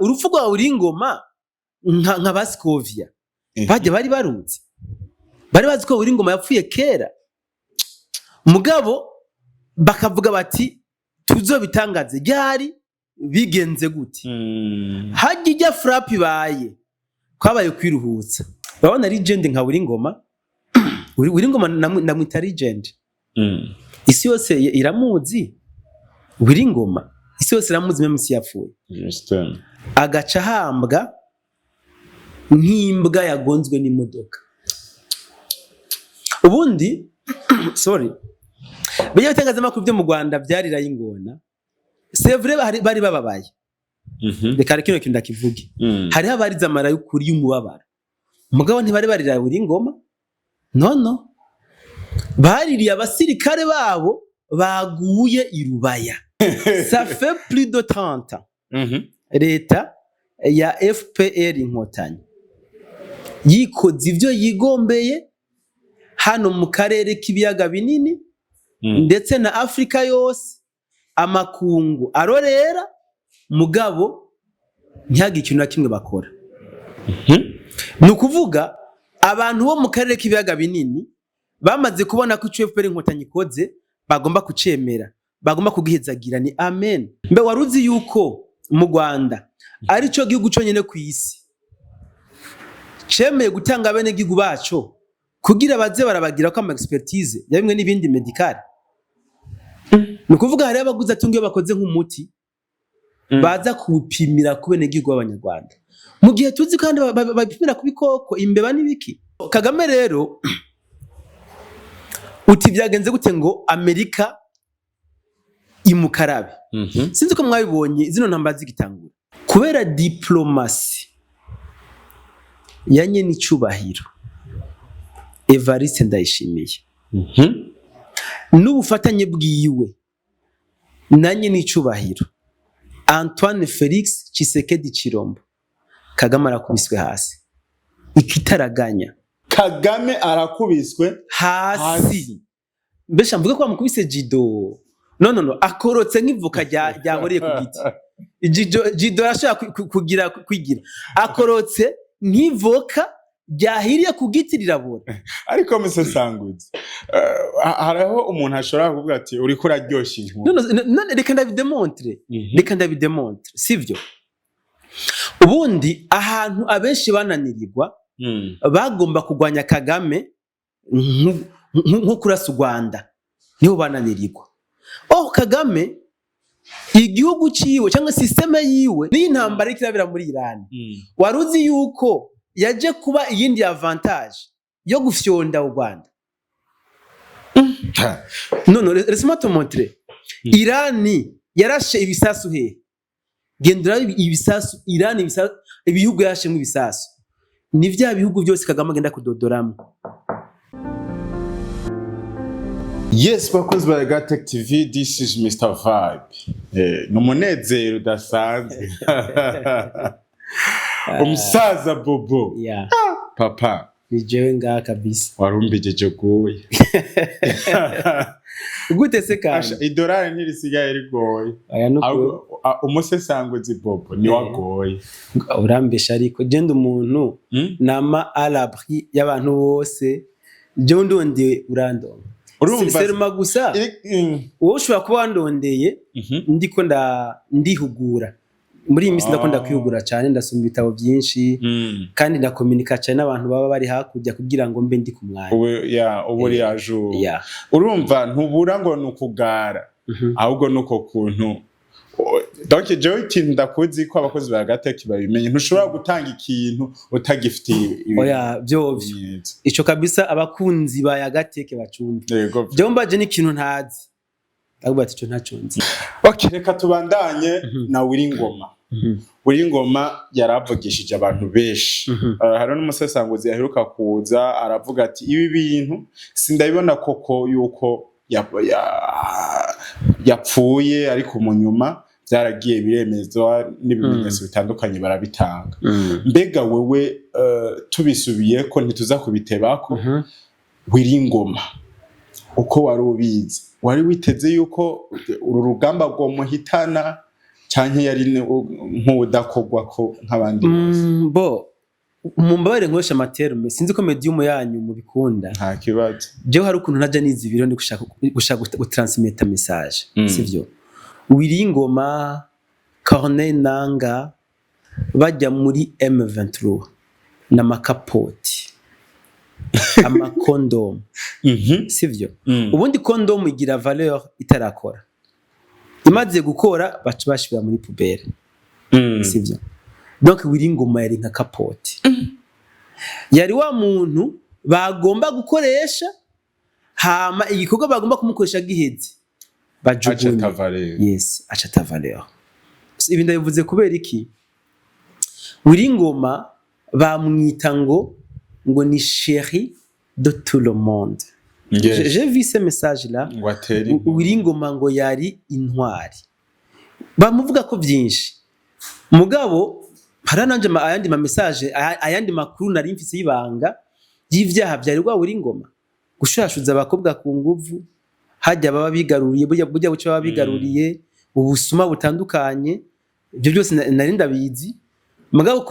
urupfu rwa Willy Ngoma nka Baskovia bajya bari baruzi bari bazi ko Willy Ngoma yapfuye kera mugabo bakavuga bati tuzobitangaze ryari bigenze gute hajya frap ibaye kwabaye kwiruhutsa babona Legend Nka Willy Ngoma Willy Ngoma namwita Legend isi yose iramuzi Willy Ngoma isi yose iramuzi meme si yapfuye agaca hambwa nkimbwa yagonzwe n'imodoka ubundi sorry bigiye gutangaza makuru byo mu Rwanda byarira y'ingona c'est vrai bari bababaye reka kino kintu ndakivuge hari habariza amara y'ukuri y'umubabaro mugabo ntibari barira Willy Ngoma no baririye abasirikare babo baguye irubaya ça fait plus de 30 ans leta ya FPR inkotanyi yikoze ivyo yigombeye hano mu karere k'ibiyaga binini ndetse na Afrika yose amakungu arorera mugabo ntiyaga ikintu na kimwe bakora nukuvuga abantu bo mu karere k'ibiyaga binini bamaze kubona ko FPR inkotanyi koze bagomba kucemera bagomba kugihezagira ni amen mbe waruzi yuko mu Rwanda ari cyo gihugu cyonyine ku isi cemeye gutanga bene gihugu baco kugira baze barabagira ko ama expertise ya bimwe n'ibindi medical nukuvuga hari abaguza tungiye bakoze nk'umuti baza kupimira ku bene gihugu b'abanyarwanda mu gihe tuzi kandi babipimira ku bikoko imbeba n'ibiki Kagame rero uti byagenze gute ngo Amerika imukarabe sinzi ko mwabibonye zino ntambara zigitangura kubera diplomasi yanye n'icubahiro Evariste Ndayishimiye n'ubufatanye bwiwe nanye n'icubahiro Antoine Felix Tshisekedi Chilombo Kagame arakubiswe hasi ikitaraganya Kagame arakubiswe hasi mbesha mvuga ko bamukubise jido no akorotse nk'ivuka ryahoriye ku giti jido yashaka kugira kwigira akorotse nk'ivoka ryahiriye ku giti rirabora ariko mise sangutse haraho umuntu ashobora kuvuga ati uri ko uraryoshye inkuru none reka ndabidemontre sivyo ubundi ahantu abenshi bananirirwa bagomba kugwanya Kagame nko kurasa Uganda niho bananirirwa Kagame igihugu ciwe cyangwa systeme yiwe ni intambara ikirabira muri Iran waruzi yuko yaje kuba iyindi avantage yo gufyonda u Rwanda no laisse-moi te montrer Iran yarashe ibisasu he gendera ibisasu Iran ibisasu ibihugu yashe mu ibisasu ni vya bihugu byose Kagame agenda kudodoramo. Yes, bakozi ba Yaga TV, this is Mr. Vibe. Numunezero udasanzwe. Umusaza Bobo. Yeah. Papa. Bigiye nga kabisa. Warumbijeje goye. Gute se kandi? Idolari ntirisigaye rigoye. Umusesanguzi Bobo ni wagoye. Urambesha ariko genda umuntu nama alabri y'abantu bose. Je ndonde urandonga. Serma gusa wowe ushobora kuba wandondeye ndiko ndihugura muri iyi minsi ndakunda kwihugura cyane ndasoma ibitabo byinshi kandi ndakomunika cyane n'abantu baba bari hakujya kugira ngo mbe ndi ku mwanya uburi ajo urumva ntubura ngo nukugara ahubwo nuko kuntu donc jewe ikintu ndakuzi ko abakozi ba Yaga TV babimenye ntushobora gutanga ikintu utagifitiye byovyo ico kabisa abakunzi ba Yaga TV bacumbi je mbaje n'ikintu ntazi ahubwo ati cyo ntacunzi okay reka tubandanye na Willy Ngoma Willy Ngoma yaravugishije abantu beshi hari n'umusesanguzi yaheruka kuza aravuga ati ibi bintu sindabibona koko yuko yapfuye ariko mu nyuma byaragiye biremezwa n'ibimenyetso bitandukanye barabitanga mbega wewe tubisubiye ko ntituza kubitebako Willy Ngoma uko wari ubizi wari witeze yuko uru rugamba rwo muhitana canke yari nk'udakogwa ko nk'abandi bose bo mumbabare nkoresha amaterme sinzi ko medium yanyu mu bikunda nta kibazo jewe hari ukuntu naja nizi ibiro ndi gushaka gutransmeta message sivyo Willy Ngoma Nanga bajya muri M23 na makapoti amakondom sivyo ubundi kondom igira valeur itarakora imaze gukora bacu bashibira muri poubelle sivyo donc Willy Ngoma yari nka kapoti yari wa muntu bagomba gukoresha hama igikorwa bagomba kumukoresha giheze bajugunye yes acha valeur ibi ndabivuze kubera iki Willy Ngoma bamwita ngo ni chéri de tout le monde. J'ai vu ce message là. Willy Ngoma ngo yari intwari. Bamuvuga ko byinshi. Mugabo harananje ayandi ma message ayandi makuru nari mfise yibanga y'ivyaha byari rwa Willy Ngoma. Gushashuza abakobwa ku nguvu hajya baba bigaruriye burya buce baba bigaruriye ubusuma butandukanye ibyo byose nari ndabizi. Mugabo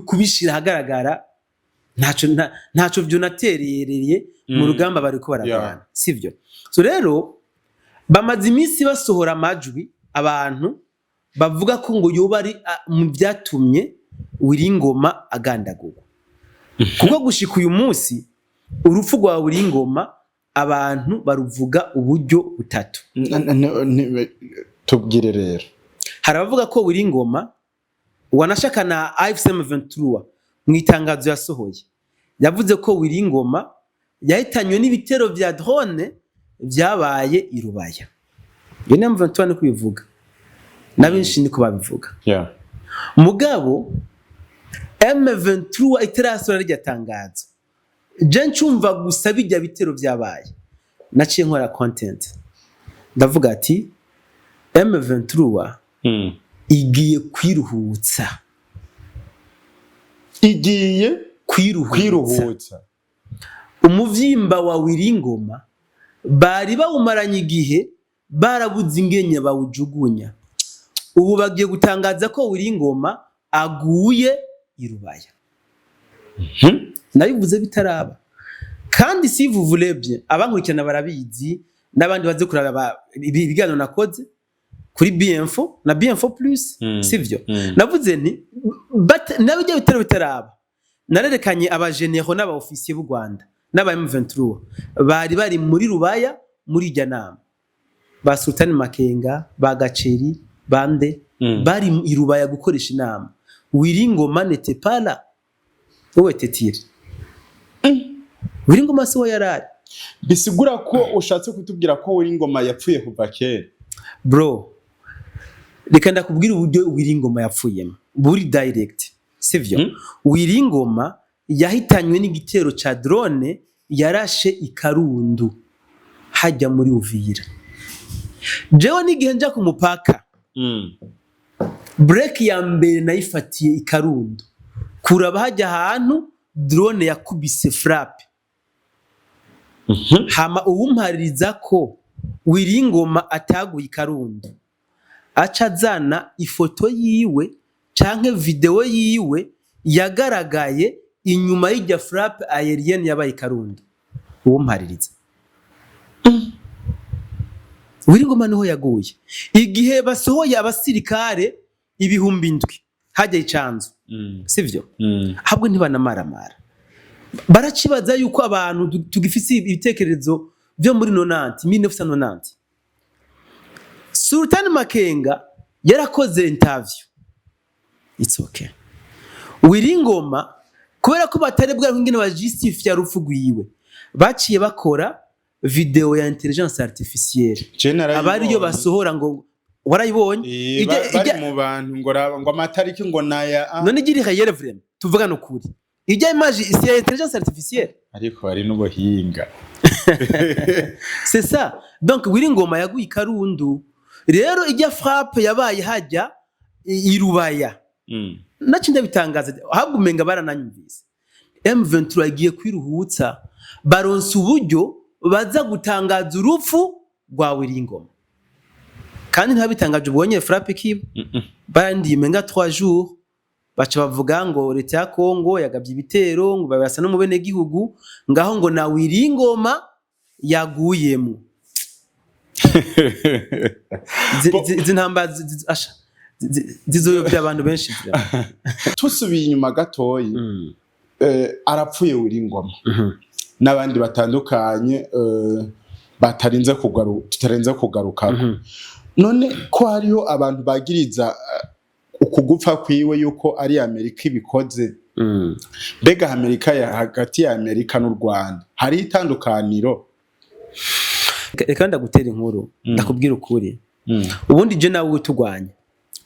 kubishira hagaragara ntaco byo naterereye mu rugamba bari ko baragwana sivyo so rero bamaze iminsi basohora amajwi abantu bavuga ko ngo yoba ari mu byatumye Willy Ngoma agandagurwa kuko gushika uyu munsi urupfu rwa Willy Ngoma abantu baruvuga uburyo butatu tubwire rero harabavuga ko Willy Ngoma wanashaka na AFC/M23 mu itangazo yasohoye yavuze ko Willy Ngoma yahitanywe n'ibitero vya drone vyabaye irubaya yo M23 ni kubivuga nabenshi niko babivuga mugabo M23 itarasora rya tangazo je ncumva gusa bijya bitero vyabaye naciye nkora content ndavuga ati M23 igiye kwiruhutsa umuvyimba wa Willy Ngoma bari bawumaranye igihe barabuze ingenya bawujugunya ubu bagiye gutangaza ko Willy Ngoma aguye irubaya nabivuze bitaraba kandi si vous voulez bien abankurikirana barabizi nabandi baze kuraba ibiganiro nakoze kuri Bienfo na Bienfo plus sivyo navuze nti nabijya bitero bitaraba narerekanye abagenero n'aba officier b'u Rwanda n'aba M23 bari muri rubaya muri janama ba Sultan Makenga ba Gaceri bande bari irubaya gukoresha inama Willy Ngoma n'était pas là wowe tetire Willy Ngoma so yarari bisigura ko ushatse kutubwira ko Willy Ngoma yapfuye kuva kera bro reka ndakubwira uburyo Willy Ngoma yapfuyemo buri direct sivyo Willy Ngoma yahitanywe n'igitero ca drone yarashe ikarundu hajya muri Uvira jewe nigihe nja ku mupaka break ya mbere nayifatiye ikarundu kuraba hajya ahantu drone yakubise frappe hama uwumpaririza ko Willy Ngoma ataguye ikarundu aca zana ifoto yiwe canke video yiwe yagaragaye inyuma y'ijya frappe aérienne yabaye Karundi uwo mpaririza Willy Ngoma niho yaguye igihe basohoye abasirikare ibihumbi 7 hajya icanzu sivyo habwe ntibanamaramara baracibaza yuko abantu tugifise ibitekerezo byo muri 1990 Sultan Makenga yarakoze interview it's okay Willy Ngoma kubera ko batarebwa ngene bajustify rufu gwiwe baciye bakora video ya intelligence artificielle abari yo basohora ngo warayibonye bari mu bantu ngo amatariki ngo naya none giri hayere vraiment tuvuga no kuri ijya image isi ya intelligence artificielle ariko ari n'ubuhinga c'est ça donc Willy Ngoma yaguye Karundu rero ijya frappe yabaye hajya irubaya naci ndabitangaza ahubwo umenga barananyumvise M23 yagiye kwiruhutsa baronse uburyo baza gutangaza urupfu rwa Willy Ngoma kandi ntibabitangaje ubonye frappe kiba bandi menga 3 jours baca bavuga ngo leta ya Kongo yagabye ibitero ngo babasa no mu bene gihugu ngaho ngo na Willy Ngoma yaguyemo zinamba zizoyobya abantu benshi tusubiye inyuma gatoyi arapfuye Willy Ngoma n'abandi batandukanye tutarenze kugaruka none ko hariho abantu bagiriza ukugupfa kwiwe yuko ari Amerika ibikoze mbega Amerika hagati ya Amerika n'u Rwanda hari itandukaniro reka ndagutera inkuru ndakubwira ukuri ubundi je nawe utugwanya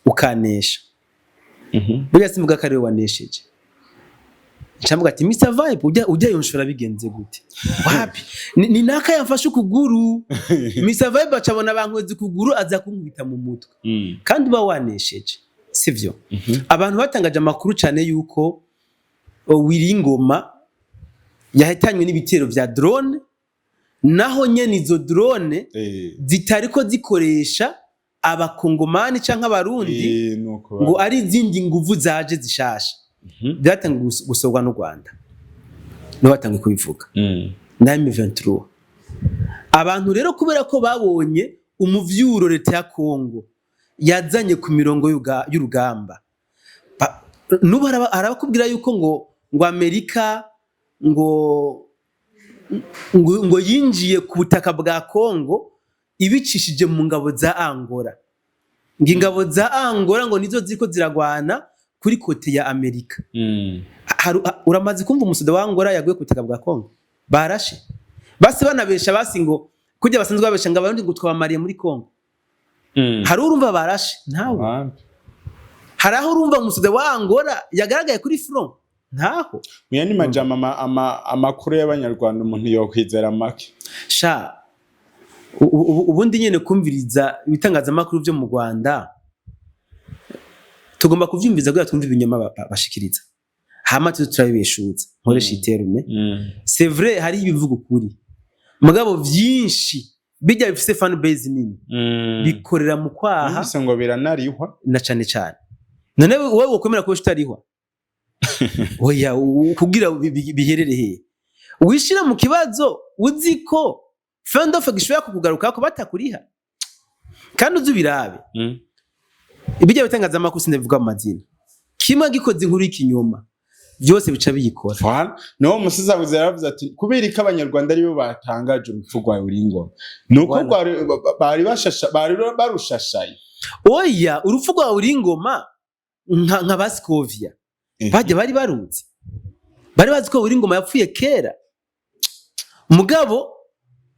ukanesha burya simuga kare wanesheje ncambuga ati Mr Vibe ujya yonshora bigenze gute wapi ni naka yamfashe ukuguru Mr Vibe acabona bankoze ukuguru aza kunkubita mu mutwe kandi ba wanesheje sivyo abantu batangaje amakuru cyane yuko Willy Ngoma yahitanywe n'ibitero vya drone naho nyene izo drone zitariko zikoresha abakongomani canke abarundi ngo ari izindi nguvu zaje zishasha byatanga gusorwa n'u Rwanda no batanga kubivuga na M23 abantu rero kubera ko babonye umuvyuro leta ya Kongo yazanye ku mirongo y'urugamba nubu arabakubwira yuko ngo Amerika ngo yinjiye ku butaka bwa Kongo ibicishije mu ngabo za Angola ingabo za Angola ngo nizo ziko ziragwana kuri kote ya Amerika uramaze kumva umusuda wa Angola yaguye ku butaka bwa Kongo barashe basi banabesha basi ngo kujya basanzwe babesha ngo abarundi ngo twabamariye muri Kongo hari urumva barashe ntawe hari aho urumva umusuda wa Angola yagaragaye kuri front ntaho muyandi majama amakuru y'abanyarwanda umuntu yokwizera make sha ubundi nyene kumviriza ibitangaza makuru byo mu Rwanda tugomba kuvyumviza kugira twumve ibinyoma bashikiriza hama turabibeshuza nkoresha iterume c'est vrai hari ibivuga ukuri mugabo vyinshi bijya bifise fan base nini bikorera mu kwaha bise ngo biranarihwa na cyane none wowe ukomera ko utarihwa oya kugira biherere he wishira mu kibazo uziko fend of gishobora kukugaruka ko batakuriha kandi uzubirabe ibijya bitangaza amakuru sindavuga mu mazina kimwe gikoze inkuru y'ikinyoma byose bica biyikora no musizabuze yaravuze ati kubera ko abanyarwanda aribo batangaje urupfu rwa Willy Ngoma nuko bari barushashaye oya urupfu rwa Willy Ngoma nka Baskovia bajya bari baruzi bari bazi ko Willy Ngoma yapfuye kera mugabo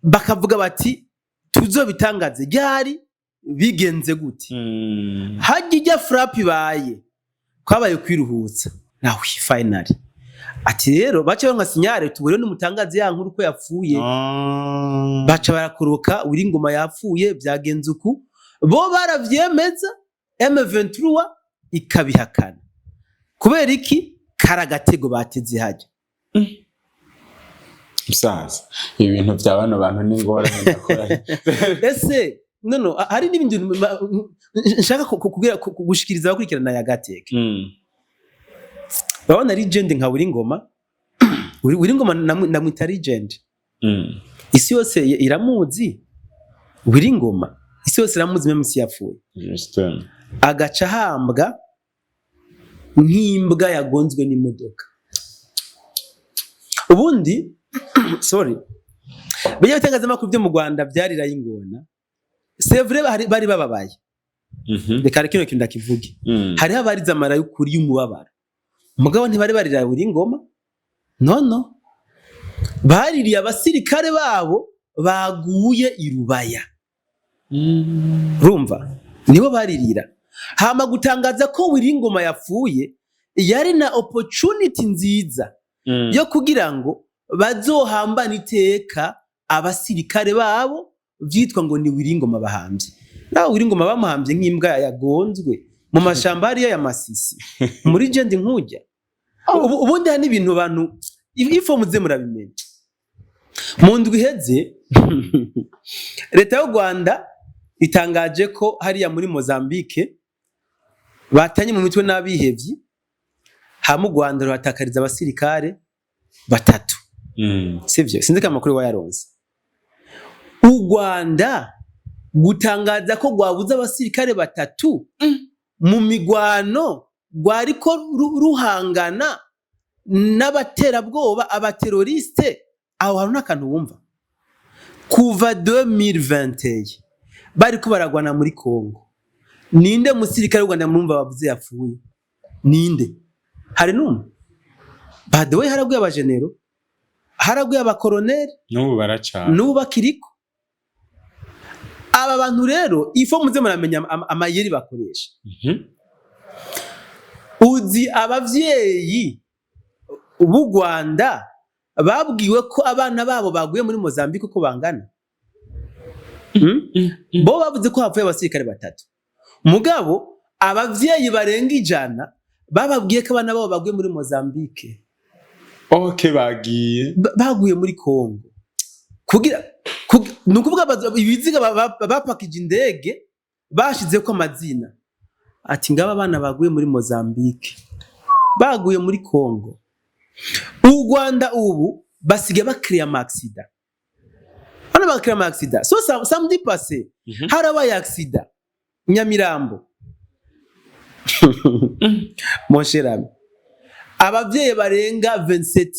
bakavuga bati tuzobitangaze ryari bigenze gute hajya frappe baye kwabaye kwiruhutsa nawe finally ati rero baca nka sinyare tubure n'umutangazi ya nkuru ko yapfuye baca barakoroka Willy Ngoma yapfuye byagenze uku bo baravyemeza M23 ikabihakana kubera iki karagatego bateze haje musaza ibintu by'abana bantu n'ingorane ndakora ese no hari n'ibindi nshaka kugushikiriza abakurikirana Yaga TV babona Legend Nka Willy Ngoma Willy Ngoma namwita Legend isi yose iramuzi Willy Ngoma isi yose iramuzi meme si yapfuye agaca hambwa nkimbwa yagonzwe n'imodoka ubundi sorry bigiye bitangaza amakuru byo mu Rwanda byariraye ingona c'est vrai bari bababaye reka kino kintu ndakivuge hari habariza amara y'ukuri y'umubabaro mugabo ntibari barira Willy Ngoma no baririye abasirikare babo baguye irubaya rumva nibo baririra hama gutangaza ko Willy Ngoma yapfuye yari na opportunity nziza yo kugira ngo bazohambana iteka abasirikare babo vyitwa ngo ni Willy Ngoma bahambye naho Willy Ngoma bamuhambye nk'imbwa yagonzwe mu mashamba hariya ya Masisi muri Legend Nka ubundi hari ibintu abantu ifo muze murabimenye mu ndwi iheze leta y'u Rwanda itangaje ko hariya muri Mozambique batanye mu mitwe n'abihevyi hamwe u Rwanda ruhatakariza abasirikare 3. Sivyo sinzi kamakuru wayaronse. U Rwanda gutangaza ko rwabuze abasirikare 3 mu migwano rwariko ruhangana n'abaterabwoba abateroriste. Aho hari n'akantu wumva kuva 2020 bariko baragwana muri Kongo. Ninde musirikare w'u Rwanda murumva bavuze yapfuye? Ninde? Hari numwe? By the way haraguye abajenero, haraguye abakoroneri, n'ubu baracana, n'ubu bakiriko. Aba bantu rero ifo muze muramenya amayeri bakoresha. Uzi abavyeyi b'u Rwanda babwiwe ko abana babo baguye muri Mozambique ko bangana. Bo bavuze ko hapfuye abasirikare 3. Mugabo abavyeyi barenga 100 bababwiye ko abana babo baguye muri Mozambique. Okay, baguye muri Kongo. Kugira nukuvuga ibiziga bapakije indege bashize ko amazina. Ati ngaba abana baguye muri Mozambique. Baguye muri Kongo. U Rwanda ubu basige bakriya accident. Bana bakriya accident. So samedi passé harabaye accident Nyamirambo. Mon cher ami. Abavyeyi barenga 27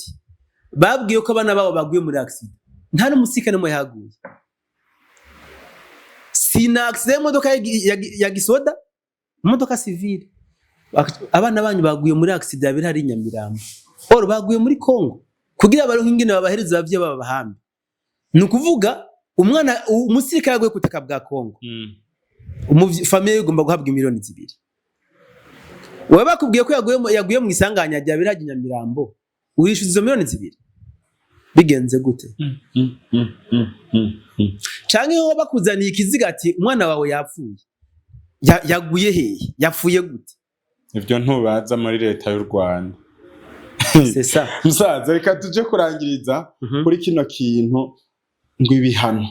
babwiye ko abana babo baguye muri accident. Nta n'umusikane mwe haguye. Sina accident modoka ya gisoda, modoka civile. Abana banyu baguye muri accident yabiri hari Nyamirambo. Oro baguye muri Kongo kugira baronke ingene babahereza abavye babahambe. Nukuvuga umwana umusirikare yaguye kutaka bwa Kongo. Famille igomba guhabwa miliyoni 2. Wewe bakubwiye ko yaguye mu isanganya rya biraje Nyamirambo. Urishuza izo miliyoni 2. Bigenze gute? Canke ho bakuzaniye ikiziga ati umwana wawe yapfuye. Yaguye hehe? Yapfuye gute? Ivyo ntubaza muri leta y'u Rwanda. C'est ça. Musaza reka tuje kurangiriza kuri kino kintu ngo ibihano.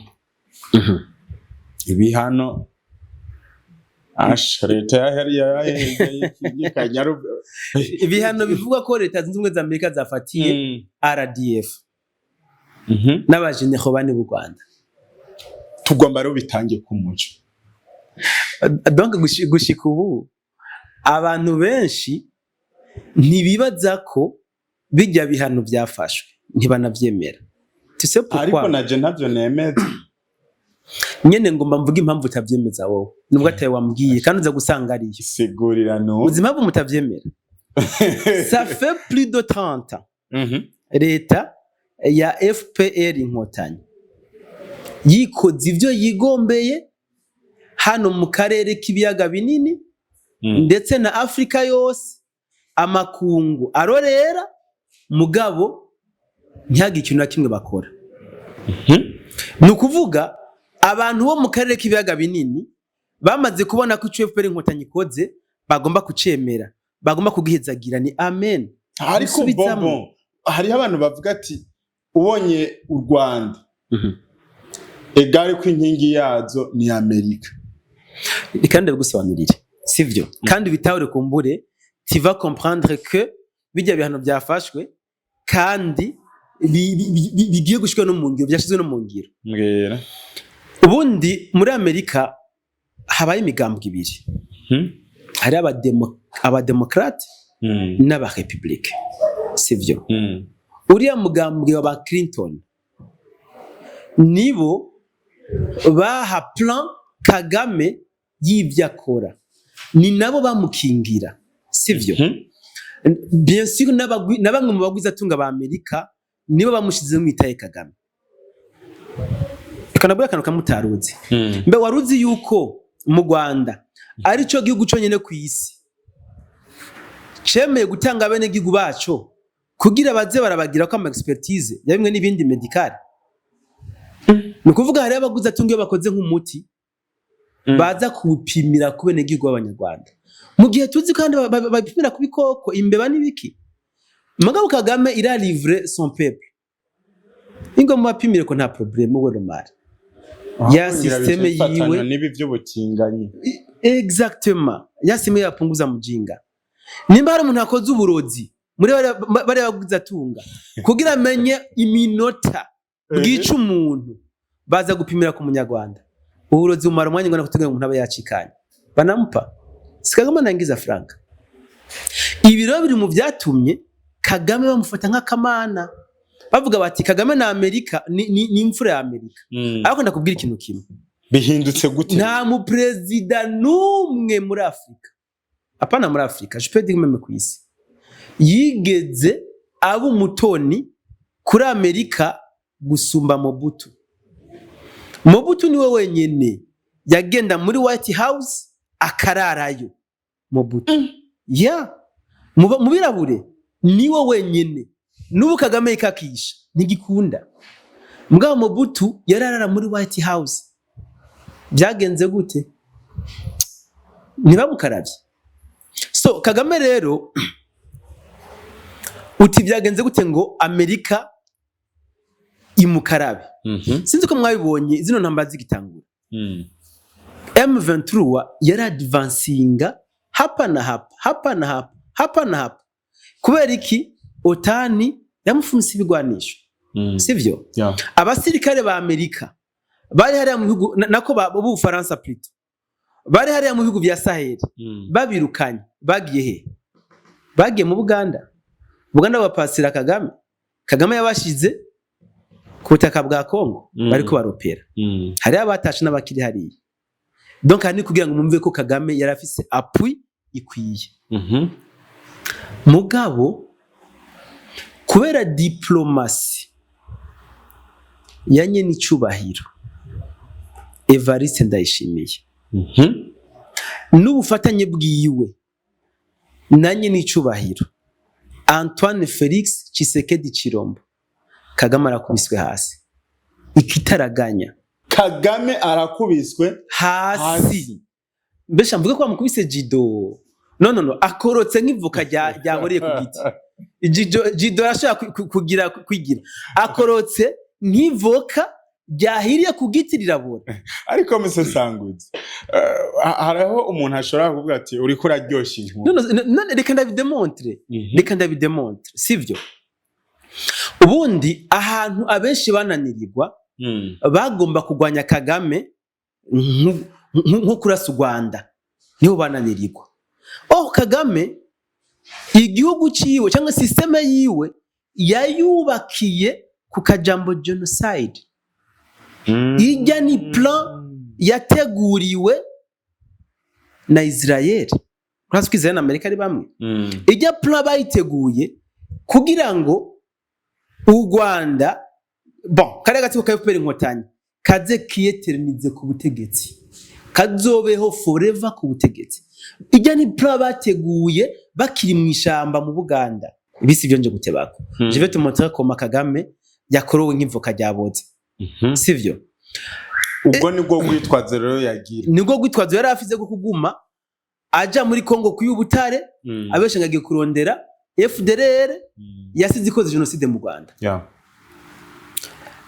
Ibihano leta y'Akanyaru. Ibihano bivuga ko leta zunze ubumwe za Amerika zafatiye RDF n'abajenero bane b'u Rwanda. Tugomba rero bitangiye ku muco. Donc gushika ubu abantu benshi ntibibaza ko bijya bihano byafashwe ntibanavyemera. Ariko naje navyo nemeza. Nyene ngomba mvuga impamvu utavyemeza wowe. Nubwo ataye wambwiye kandi uza gusanga ari yo. Sigurira no. Uzi impamvu mutavyemera? Ça fait plus de 30 ans. Leta ya FPR Inkotanyi yikoze ivyo yigombeye hano mu karere k'ibiyaga binini ndetse na Afrika yose. Amakungu arorera mugabo ntihaga ikintu na kimwe bakora. Nukuvuga abantu bo mu karere k'ibiyaga binini bamaze kubona ko FPR Inkotanyi koze bagomba kucemera, bagomba kugihezagira. Ni amen. Ariko bobo hari abantu bavuga ati ubonye u Rwanda egare ko inkingi yazo ni Amerika. Kandi bigusobanurire sivyo kandi bitahure kumbure tiva comprendre que bijya bihano byafashwe kandi bigiye gushika no mu ngiro, byashizwe no mu ngiro. Mbwira ubundi muri Amerika habaye imigambwe ibiri. Hari abademokrate n'abarepublike sivyo. Uriya mugambwe wa Clinton nibo baha plan Kagame yivyakora, ni nabo bamukingira sivyo. Bien sûr nabamwe mu bagwiza tunga ba Amerika nibo bamushize mu itaye Kagame. Kanabura kanu kamutaruzi. Mbe waruzi yuko mu Rwanda ari cyo gihugu cyonyene ku isi cemeye gutanga bene gihugu baco kugira baze barabagira ko ama expertise yabimwe n'ibindi medical. Nukuvuga hari abaguza tungiye bakoze nk'umuti baza kupimira ku bene gihugu b'Abanyarwanda. Mu gihe tuzi kandi babipimira ku bikoko imbeba n'ibiki. Mugabo Kagame ira livrer son peuple. Ingo mupimire ko nta problème we romari. ya systeme yiwe nibi by'ubutinganyi. Exactement, ya systeme yapunguza mujinga. Nimba hari umuntu akoze uburozi muri bari baguza tunga kugira amenye iminota bwica umuntu baza gupimira ku munyarwanda. Uburozi umara umwanya ngana kutugira umuntu aba yacikanye banamupa sikagama nangiza franka. Ibiro biri mu byatumye Kagame bamufata nk'akamana bavuga bati Kagame na Amerika ni imfura ya Amerika. Ariko ndakubwira ikintu kimwe bihindutse gute? Nta mu president numwe muri Afrika, apana muri Afrika, je peux dire même ku isi, yigeze abo mutoni kuri Amerika gusumba Mobutu. Mobutu niwe wenyene yagenda muri White House akararayo. Mobutu mu birabure niwe wenyene. Nubu Kagame ikakisha ntigikunda. Mugabo Mobutu yararara muri White House. Byagenze gute? Nibamukaravye. So Kagame rero uti byagenze gute ngo Amerika imukarabe? Sinzi ko mwabibonye zino ntamba zigitangura. M23 yari advancinga hapa na hapa. Kubera iki? Otani yamufunise ibigwanisho. Sivyo? Abasirikare ba Amerika bari hariya mu bihugu nako bo Faransa plutôt. Bari hariya mu bihugu bya Sahel. Babirukanye bagiye he? Bagiye mu Uganda. Uganda bapasira Kagame. Kagame yabashize ku butaka bwa Kongo bari ko baropera. Hari abatashe n'abakiri hariya. Donc hani kugira ngo mumve ko Kagame yarafise appui ikwiye. Mugabo kubera diplomasi yanye n'icubahiro Evariste Ndayishimiye n'ubufatanye bwiwe nanye n'icubahiro Antoine Felix Tshisekedi Chilombo, Kagame arakubiswe hasi ikitaraganya. Kagame arakubiswe hasi. Mbesha mvuge ko amukubise jido. No akorotse nk'ivuka ryahoriye ku giti. Jido yashaka kugira akorotse nk'ivoka ryahiriye ku giti rirabora. Ariko Mr. Sangutse haraho umuntu ashobora kuvuga ati uri ko uraryoshye inkuru. None reka ndabidemontre sivyo? Ubundi ahantu abenshi bananirirwa bagomba kugwanya Kagame nko kurasa Uganda niho bananirirwa. Kagame igihugu ciwe cyangwa systeme yiwe yayubakiye ku kajambo genocide. Ijya ni plan yateguriwe na Israel. Uraswe Israel na Amerika ari bamwe. Ijya plan bayiteguye kugira ngo u Rwanda kare gatsiko ka FPR inkotanyi kaze kiyeternize ku butegetsi, kazobeho forever ku butegetsi. Ijya ni plan bateguye bakiri mu ishamba mu Buganda. Ibisi byo nje gutebako. Je vais te montrer comment Kagame yakorowe nk'ivoka ryaboze. Sivyo? Ubwo nibwo gwitwaze rero yagira. Nibwo gwitwaze yari afize ko kuguma aja muri Kongo kuyubutare abeshe ngagiye kurondera FDLR yasize ikoze genocide mu Rwanda.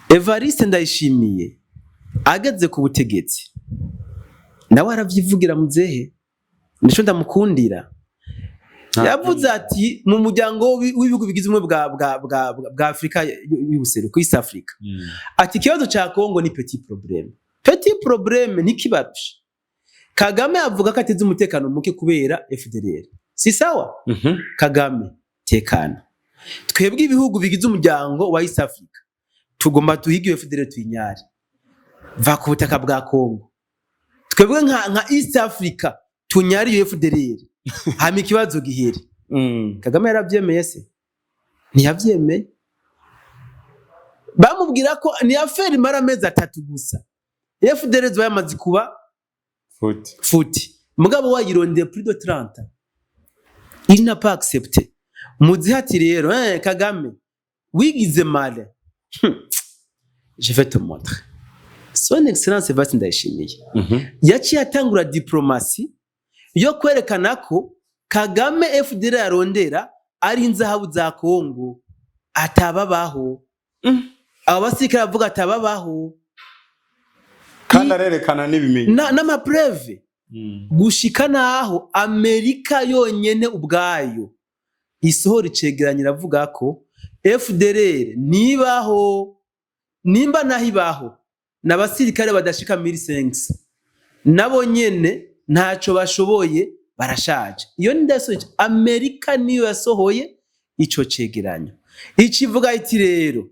Evariste Ndayishimiye ageze ku butegetsi nawe aravyivugira muzehe nico ndamukundira. Yavuze ati mu muryango w'ibihugu bigize umwe bwa Afrika y'ubuseruko East Africa. Ati kibazo cha Kongo ni petit problème ntikibarusha. Kagame avuga ko ateze umutekano muke kubera FDLR. Si sawa? Kagame tekana. Twebwe ibihugu bigize umuryango wa East Africa tugomba tuhigiwe FDLR tuyinyari. Va ku butaka bwa Kongo. Twebwe nka East Africa tunyari FDLR. Hama ikibazo gihere. Kagame yaravyemeye se? Ntiyavyemeye. Bamubwira ko ni affaire mara mezi 3 gusa. FDLR zbayamaze kuba futi. Mugabo wayirondeye plus de 30. Il n'a pas accepté. Muzihati rero Kagame wigize male. Je vais te montrer. Son excellence Evariste Ndayishimiye yaciye atangura diplomasi yo kwerekana ko Kagame FDLR yarondera ari inzahabu za Kongo atababaho. Abasirikare bavuga atababaho. kandi arerekana n'ibimenyetso n'amapreve gushika naho Amerika yonyene ubwayo isohora icegeranyo iravuga ko FDLR nimba nahibaho n'abasirikare badashika 1500 nabo nyene ntaco bashoboye barashaje. Iyo ndasoje Amerika niyo yasohoye ico cegeranyo ikivuga iti rero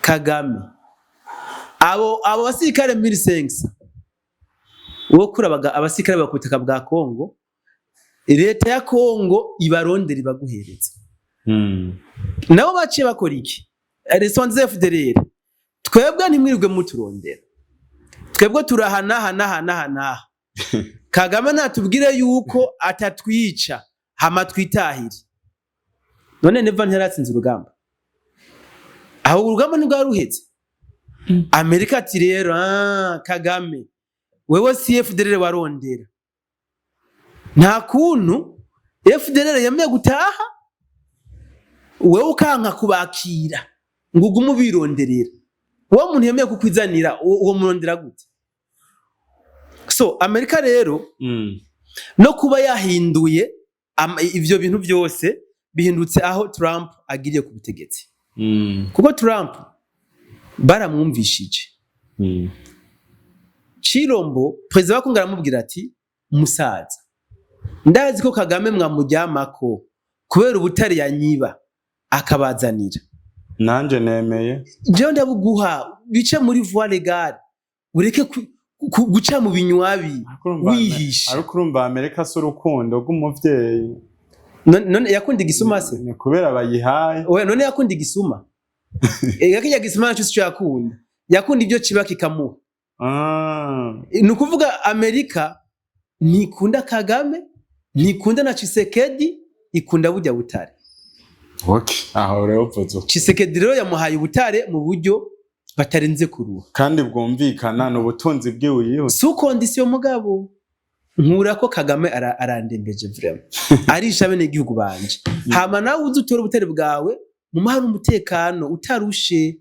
Kagame abo basirikare 1500 wo kurabaga abasirikare bakutaka bwa Kongo leta ya Kongo ibarondera ibaguhereza nabo baciye bakora iki response FDLR twebwe ntimwirirwe muturondera twebwe turahana Kagame natubwire yuko atatwica hama twitahiri none neva nteratsinze urugamba aho urugamba nibwo ruhetse Amerika ati rero Kagame wewe si FDLR warondera nta kuntu FDLR yemeye gutaha wewe ukanka kubakira ngo ugume bironderera uwo muntu yemeye kukwizanira uwo murondera gute. So Amerika rero no kuba yahinduye ivyo bintu byose bihindutse aho Trump agiriye ku butegetsi kuko Trump baramwumvishije Chirombo president wa Kongo aramubwira ati musaza ndazi ko Kagame mwamujyamako kubera ubutari yanyiba akabazanira nanje nemeye je ndabuguha bice muri voie légale ureke guca mu binywabi wihisha ariko urumva Amerika so rukundo rw'umuvyeyi none yakunda igisuma se ni kubera bayihaye oya none yakunda igisuma yakijya gisuma naco cyo yakunda ibyo kiba kikamuha nukuvuga Amerika nikunda Kagame nikunda na Tshisekedi ikunda bujya butare. Okay, aho rero uvuze Tshisekedi rero yamuhaye ubutare mu buryo batarenze kuruha kandi bwumvikana n'ubutunzi bwiwe su condition mugabo nkura ko Kagame arandembeje vraiment arisha bene igihugu banje hama nawe uzutora ubutare bwawe mu mahoro umutekano utarushe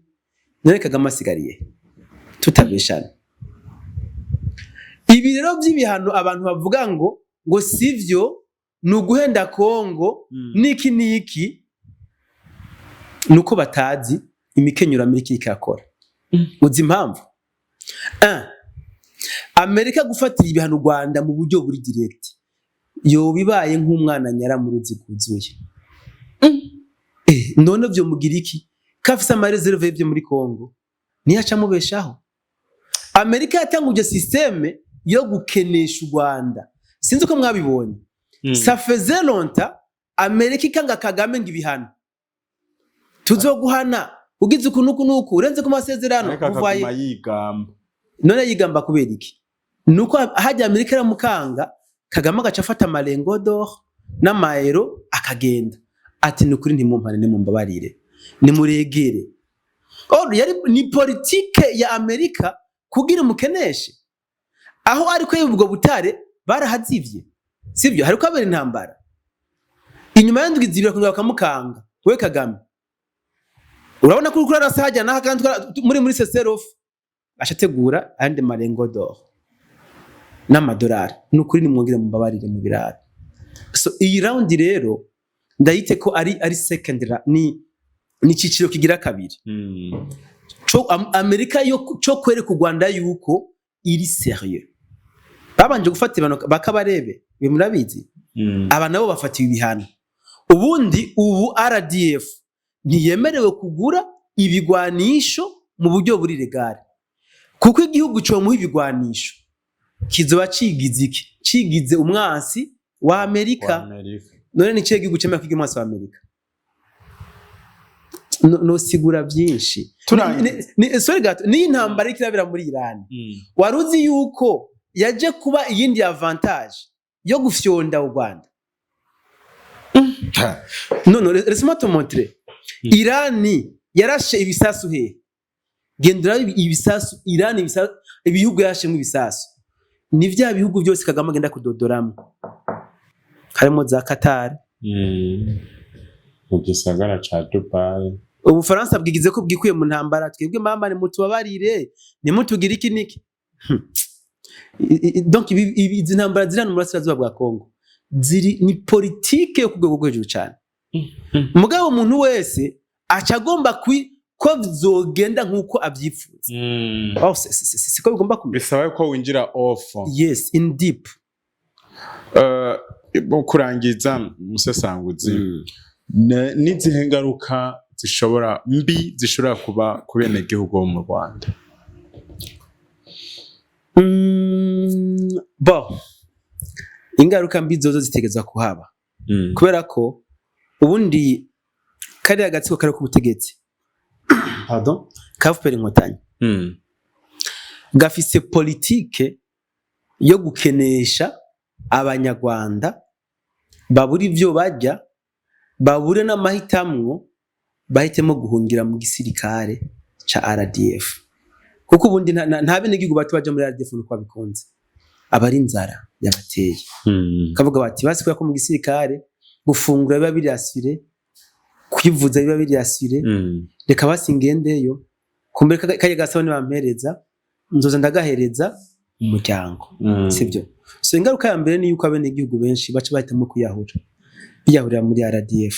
none Kagame asigariye tutabeshana. Ibi rero by'ibihano abantu bavuga ngo sivyo nuguhenda Kongo niki nuko batazi imikenyura Amerika ikakora uzi impamvu Amerika gufatira ibihano Rwanda mu buryo buri direct yo bibaye nk'umwana nyara mu ruzi kuzuye none byo mugira iki kafise ama reserve byo muri Kongo niyaca mubeshaho. Amerika yatanguje systeme yo gukenesha Rwanda sinzi ko mwabibonye ça faisait longtemps Amerika ikanga Kagame ngibihano tuzoguhana ugize ukunuku urenze ku masezerano kuvaye yigamba none yigamba kubera iki nuko hajya Amerika ramukanga Kagame agaca afata marengo d'or n'amaero akagenda ati nukuri ntimumpane nimumbabarire nimuregere ni politique ya Amerika kugira mukeneshe aho ariko yubwo butare barahazivye sivyo hariko abera intambara inyuma y'indwi zibira kunga bakamukanga we Kagame urabona ko urukura rasajya naha kandi muri seserof ashategura ande marengo d'or n'amadolari nukuri nimwongere mumbabarire mu birara. So iyi round rero ndayite ko ari second ni ciciro kigira kabiri Amerika yo cyo kwereka u Rwanda yuko iri sérieux babanje gufata ibano bakabarebe bimurabizi aba nabo bafatiwe ibihano ubu RDF ntiyemerewe kugura ibigwanisho mu buryo buri legale kuko igihugu cyo mu ibigwanisho kizoba cigize umwansi wa Amerika none ni cyo gihugu cyemera kwiga umwansi wa Amerika no sigura byinshi sorry gato ni intambara ikirabira muri Iran waruzi yuko yaje kuba iyindi avantage yo gufyonda u Rwanda no laisse-moi te montrer Iran yarashe ibisasu he gendera ibisasu Iran ibisasu ibihugu yashemwe ibisasu ni vya bihugu byose Kagame agenda kudodoramo harimo za Qatar mu gisagara ca Dubai Ubufaransa bwigize ko bwikuye mu ntambara twebwe mama ni mutubabarire ni mutugire iki niki donc izi ntambara zirana mu burasirazuba bwa Kongo ni politike yo kugwego rwo hejuru cyane mugabo umuntu wese acagomba ko bizogenda nkuko avyifuza siko bigomba kumera bisaba ko winjira off yes in deep kurangiza musesanguzi n'izihe ngaruka zishobora kuba ku bene gihugu bo mu Rwanda ingaruka mbi zozo zitegeza kuhaba kubera ko ubundi kariya gatsiko kari ku butegetsi pardon kafupera inkotanyi gafise politike yo gukenesha abanyarwanda babura ivyo barya babure n'amahitamwo bahitemo guhungira mu gisirikare ca RDF kuko ubundi nta bene gihugu bati baje muri RDF nuko babikunze abari inzara yabateye kavuga bati basi ko mu gisirikare gufungura biba biri asire kwivuza biba biri asire reka basingendeyo kumbe kaje gasaba ni bampereza nzoza ndagahereza umuryango sivyo so ingaruka ya mbere ni yuko abene gihugu benshi baca bahitamo kwiyahurira muri RDF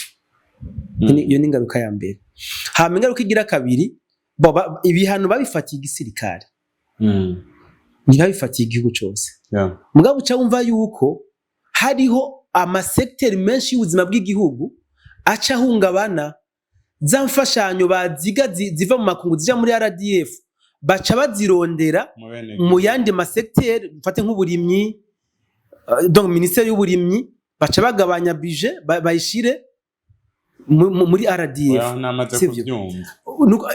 iyo ni ingaruka ya mbere hama ingaruka igira kabiri ibihano babifatiye igisirikare ntibabifatiye igihugu cyose mugabo uca wumva yuko hariho amasekiteri menshi y'ubuzima bw'igihugu aca ahungabana za mfashanyo baziga ziva mu makungu zija muri RDF baca bazirondera mu yandi masekiteri mfate nk'uburimyi donc ministeri y'uburimyi baca bagabanya budget bayishire muri RDF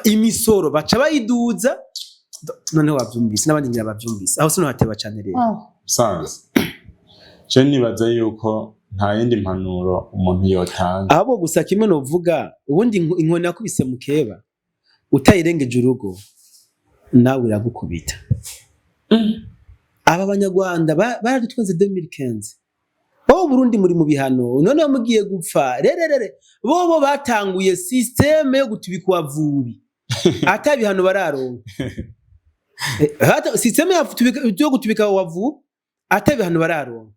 imisoro baca bayiduza noneho wabyumvise n'abandi ngira babyumvise aho sino hateba cyane rero sanze je nibaza yuko nta yindi mpanuro umuntu yotanga abo gusa kimwe no vuga ubundi inkoni yakubise mukeba utayirengeje urugo nawe iragukubita aba banyarwanda baradutwenze 2015 Burundi muri mu bihano none mugiye gupfa rererere bobo batanguye systeme yo gutubika wavubi ata bihano bararonka hata systeme yo gutubika wavubi ata bihano bararonka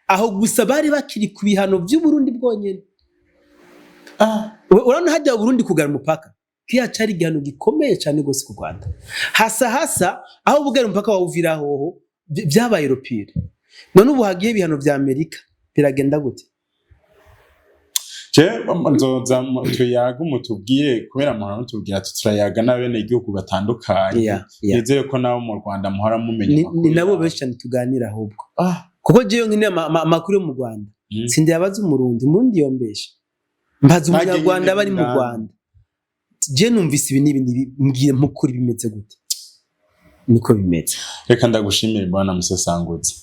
aho gusa bari bakiri ku bihano by'u Burundi bwonyene urana hajya Burundi kugara umupaka kiya cari gihano gikomeye cyane gose ku Rwanda hasa aho bugara umupaka wawuvira hoho byabaye Europire none ubu hagiye bihano vya Amerika biragenda gute nzoza tuyaga umutubwire kubera muhora mutubwira tuturayaga n'abene igihugu batandukanye yizeye ko nawo mu Rwanda muhora mumenya ni nabo benshi cyane tuganira ahubwo kuko jeyo nkine amakuru yo mu Rwanda sindi yabaza umurundi yombesha mbaza umunyarwanda bari mu Rwanda je numvise ibi n'ibindi mbwiye mukuri bimeze gute niko bimeze reka ndagushimira bwana Musesanguzi